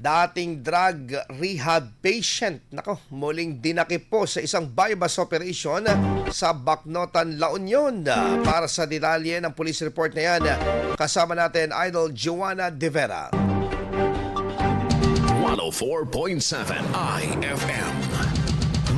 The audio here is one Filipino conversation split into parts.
dating drug rehab patient. Nako, muling dinakip po sa isang bypass operation sa Bacnotan, La Union. Para sa detalye ng police report na yan, kasama natin Idol Joanna De Vera. 104.7 IFM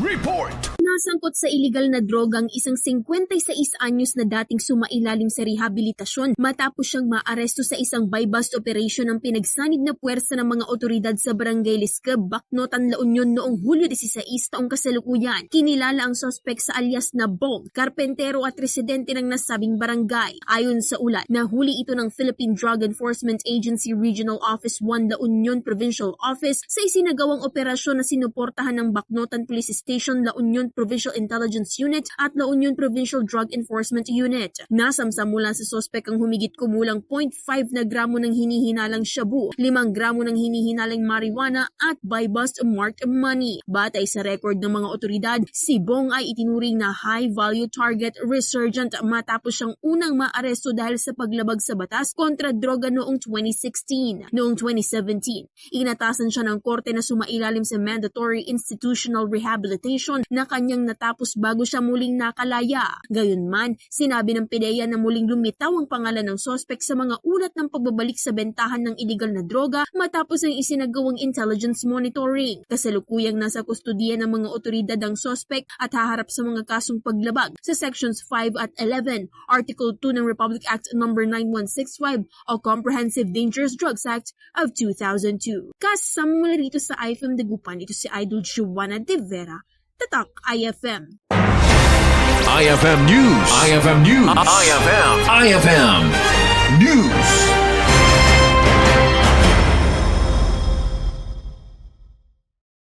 Report. Nasangkot sa iligal na droga ang isang 56 anyos na dating sumailalim sa rehabilitasyon matapos siyang maaresto sa isang buy-bust operation ng pinagsanib na puwersa ng mga otoridad sa Barangay Liscab, Bacnotan, La Union noong Hulyo 16 taong kasalukuyan. Kinilala ang sospek sa alias na Bong, karpentero at residente ng nasabing barangay. Ayon sa ulat, nahuli ito ng Philippine Drug Enforcement Agency Regional Office 1 La Union Provincial Office sa isinagawang operasyon na sinuportahan ng Bacnotan Police Station, La Union Provincial Intelligence Unit at La Union Provincial Drug Enforcement Unit. Nasamsam mula sa sospek ang humigit kumulang 0.5 na gramo ng hinihinalang shabu, 5 gramo ng hinihinalang marijuana at buy-bust marked money. Batay sa record ng mga otoridad, si Bong ay itinuring na high-value target resurgent matapos siyang unang maaresto dahil sa paglabag sa batas kontra droga noong 2016. Noong 2017, inatasan siya ng korte na sumailalim sa mandatory institutional rehabilitation na kanyang natapos bago siya muling nakalaya. Gayunman, sinabi ng PDEA na muling lumitaw ang pangalan ng sospek sa mga ulat ng pagbabalik sa bentahan ng iligal na droga matapos ang isinagawang intelligence monitoring. Kasalukuyang nasa kustudiya ng mga otoridad ang sospek at haharap sa mga kasong paglabag sa Sections 5 at 11, Article 2 ng Republic Act No. 9165 o Comprehensive Dangerous Drugs Act of 2002. Kasama mula rito sa IFM Dagupan, ito si Idol Joanna De Vera, Tatak IFM. IFM News. IFM News. IFM News.